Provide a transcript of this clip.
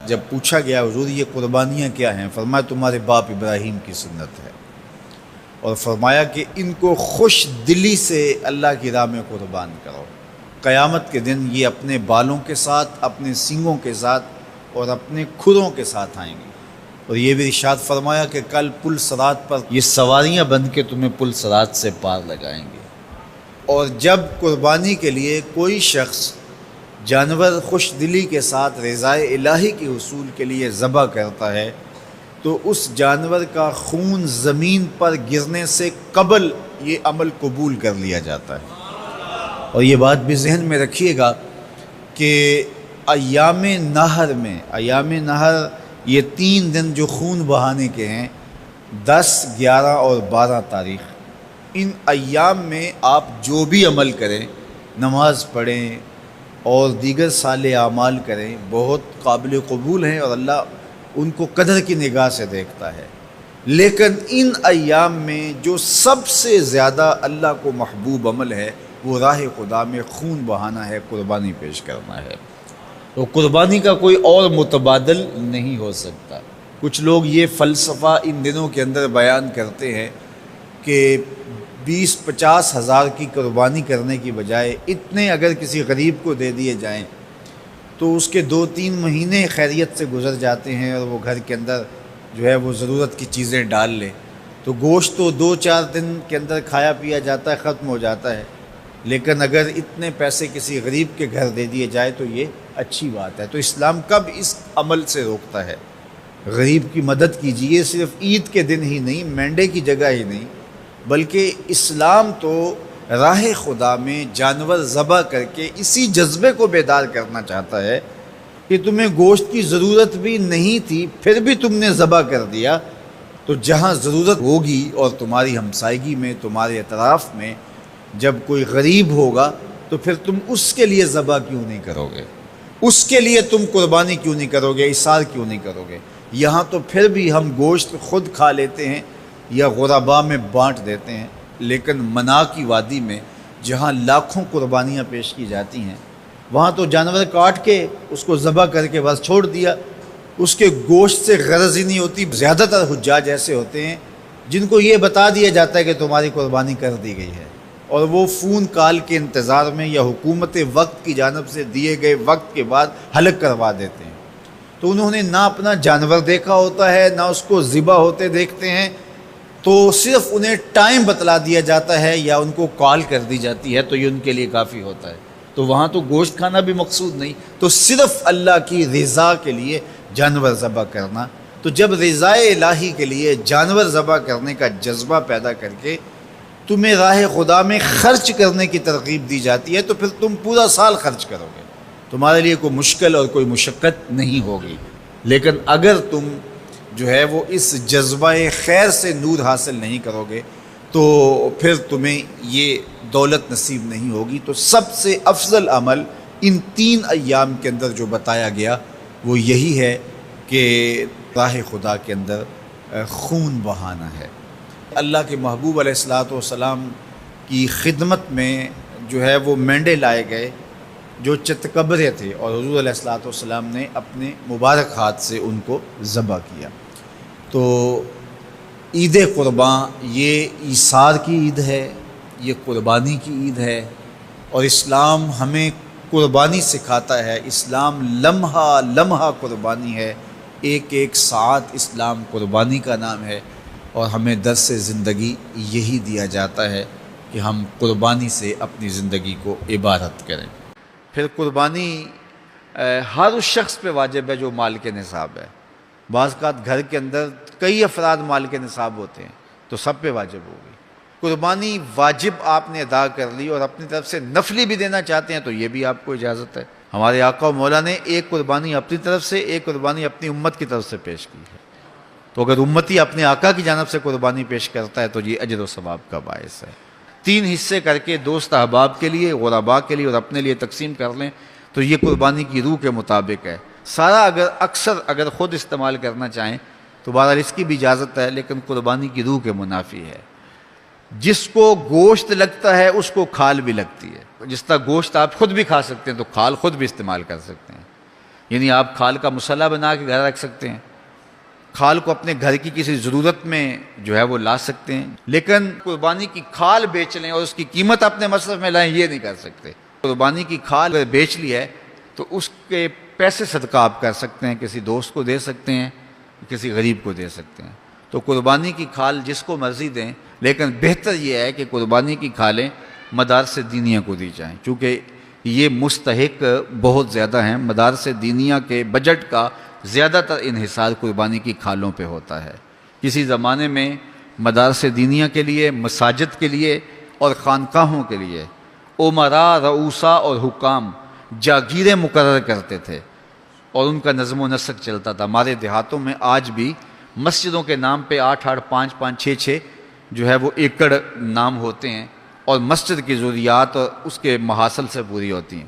جب پوچھا گیا حضور یہ قربانیاں کیا ہیں، فرمایا تمہارے باپ ابراہیم کی سنت ہے، اور فرمایا کہ ان کو خوش دلی سے اللہ کی راہ میں قربان کرو۔ قیامت کے دن یہ اپنے بالوں کے ساتھ، اپنے سینگوں کے ساتھ اور اپنے کھروں کے ساتھ آئیں گے، اور یہ بھی ارشاد فرمایا کہ کل پل صراط پر یہ سواریاں بن کے تمہیں پل صراط سے پار لگائیں گے۔ اور جب قربانی کے لیے کوئی شخص جانور خوش دلی کے ساتھ رضائے الہی کے حصول کے لیے ذبح کرتا ہے تو اس جانور کا خون زمین پر گرنے سے قبل یہ عمل قبول کر لیا جاتا ہے۔ اور یہ بات بھی ذہن میں رکھیے گا کہ ایام نہر یہ 3 دن جو خون بہانے کے ہیں، 10، 11 اور 12 تاریخ، ان ایام میں آپ جو بھی عمل کریں، نماز پڑھیں اور دیگر صالح اعمال کریں، بہت قابل قبول ہیں اور اللہ ان کو قدر کی نگاہ سے دیکھتا ہے۔ لیکن ان ایام میں جو سب سے زیادہ اللہ کو محبوب عمل ہے وہ راہ خدا میں خون بہانا ہے، قربانی پیش کرنا ہے۔ تو قربانی کا کوئی اور متبادل نہیں ہو سکتا۔ کچھ لوگ یہ فلسفہ ان دنوں کے اندر بیان کرتے ہیں کہ 20-50 ہزار کی قربانی کرنے کی بجائے اتنے اگر کسی غریب کو دے دیے جائیں تو اس کے 2-3 مہینے خیریت سے گزر جاتے ہیں، اور وہ گھر کے اندر جو ہے وہ ضرورت کی چیزیں ڈال لے تو گوشت تو 2-4 دن کے اندر کھایا پیا جاتا ہے، ختم ہو جاتا ہے۔ لیکن اگر اتنے پیسے کسی غریب کے گھر دے دیے جائے تو یہ اچھی بات ہے۔ تو اسلام کب اس عمل سے روکتا ہے؟ غریب کی مدد کیجیے، صرف عید کے دن ہی نہیں، مینڈے کی جگہ ہی نہیں، بلکہ اسلام تو راہ خدا میں جانور ذبح کر کے اسی جذبے کو بیدار کرنا چاہتا ہے کہ تمہیں گوشت کی ضرورت بھی نہیں تھی، پھر بھی تم نے ذبح کر دیا، تو جہاں ضرورت ہوگی اور تمہاری ہمسائیگی میں، تمہارے اطراف میں جب کوئی غریب ہوگا تو پھر تم اس کے لیے ذبح کیوں نہیں کرو گے؟ اس کے لیے تم قربانی کیوں نہیں کرو گے؟ اِثار کیوں نہیں کرو گے؟ یہاں تو پھر بھی ہم گوشت خود کھا لیتے ہیں یا غرباء میں بانٹ دیتے ہیں، لیکن منا کی وادی میں جہاں لاکھوں قربانیاں پیش کی جاتی ہیں، وہاں تو جانور کاٹ کے اس کو ذبح کر کے بس چھوڑ دیا، اس کے گوشت سے غرض ہی نہیں ہوتی۔ زیادہ تر حجاج ایسے ہوتے ہیں جن کو یہ بتا دیا جاتا ہے کہ تمہاری قربانی کر دی گئی ہے، اور وہ فون کال کے انتظار میں یا حکومت وقت کی جانب سے دیے گئے وقت کے بعد حلق کروا دیتے ہیں۔ تو انہوں نے نہ اپنا جانور دیکھا ہوتا ہے، نہ اس کو ذبح ہوتے دیکھتے ہیں، تو صرف انہیں ٹائم بتلا دیا جاتا ہے یا ان کو کال کر دی جاتی ہے تو یہ ان کے لیے کافی ہوتا ہے۔ تو وہاں تو گوشت کھانا بھی مقصود نہیں، تو صرف اللہ کی رضا کے لیے جانور ذبح کرنا۔ تو جب رضا الہی کے لیے جانور ذبح کرنے کا جذبہ پیدا کر کے تمہیں راہ خدا میں خرچ کرنے کی ترغیب دی جاتی ہے تو پھر تم پورا سال خرچ کرو گے، تمہارے لیے کوئی مشکل اور کوئی مشقت نہیں ہوگی۔ لیکن اگر تم جو ہے وہ اس جذبہ خیر سے نور حاصل نہیں کرو گے تو پھر تمہیں یہ دولت نصیب نہیں ہوگی۔ تو سب سے افضل عمل ان 3 ایام کے اندر جو بتایا گیا وہ یہی ہے کہ راہ خدا کے اندر خون بہانا ہے۔ اللہ کے محبوب علیہ الصلوۃ والسلام کی خدمت میں جو ہے وہ مینڈے لائے گئے جو چتکبرے تھے، اور حضور علیہ الصلوۃ والسلام نے اپنے مبارک ہاتھ سے ان کو ذبح کیا۔ تو عید قرباں یہ ایثار کی عید ہے، یہ قربانی کی عید ہے، اور اسلام ہمیں قربانی سکھاتا ہے۔ اسلام لمحہ لمحہ قربانی ہے، ایک ایک ساعت اسلام قربانی کا نام ہے، اور ہمیں درس زندگی یہی دیا جاتا ہے کہ ہم قربانی سے اپنی زندگی کو عبادت کریں۔ پھر قربانی ہر اس شخص پہ واجب ہے جو مال کے نصاب ہے۔ بعض اوقات گھر کے اندر کئی افراد مال کے نصاب ہوتے ہیں تو سب پہ واجب ہوگی قربانی۔ واجب آپ نے ادا کر لی اور اپنی طرف سے نفلی بھی دینا چاہتے ہیں تو یہ بھی آپ کو اجازت ہے۔ ہمارے آقا و مولا نے ایک قربانی اپنی طرف سے، ایک قربانی اپنی امت کی طرف سے پیش کی ہے، تو اگر امتی اپنے آقا کی جانب سے قربانی پیش کرتا ہے تو یہ اجر و ثواب کا باعث ہے۔ 3 حصے کر کے دوست احباب کے لیے، غرباء کے لیے اور اپنے لیے تقسیم کر لیں تو یہ قربانی کی روح کے مطابق ہے۔ سارا اگر خود استعمال کرنا چاہیں تو بہرحال اس کی بھی اجازت ہے، لیکن قربانی کی روح کے منافی ہے۔ جس کو گوشت لگتا ہے اس کو کھال بھی لگتی ہے۔ جس طرح گوشت آپ خود بھی کھا سکتے ہیں تو کھال خود بھی استعمال کر سکتے ہیں۔ یعنی آپ کھال کا مسلح بنا کے گھر رکھ سکتے ہیں، کھال کو اپنے گھر کی کسی ضرورت میں جو ہے وہ لا سکتے ہیں، لیکن قربانی کی کھال بیچ لیں اور اس کی قیمت اپنے مصرف میں لائیں، یہ نہیں کر سکتے۔ قربانی کی کھال اگر بیچ لی ہے تو اس کے پیسے صدقہ آپ کر سکتے ہیں، کسی دوست کو دے سکتے ہیں، کسی غریب کو دے سکتے ہیں۔ تو قربانی کی کھال جس کو مرضی دیں، لیکن بہتر یہ ہے کہ قربانی کی کھالیں مدارس دینیہ کو دی جائیں، چونکہ یہ مستحق بہت زیادہ ہیں۔ مدارس دینیہ کے بجٹ کا زیادہ تر انحصار قربانی کی کھالوں پہ ہوتا ہے۔ کسی زمانے میں مدارس دینیہ کے لیے، مساجد کے لیے اور خانقاہوں کے لیے امراء، رؤوسا اور حکام جاگیریں مقرر کرتے تھے اور ان کا نظم و نسق چلتا تھا۔ ہمارے دیہاتوں میں آج بھی مسجدوں کے نام پہ 8-8، 5-5، 6-6 جو ہے وہ ایکڑ نام ہوتے ہیں اور مسجد کی ضروریات اور اس کے محاصل سے پوری ہوتی ہیں۔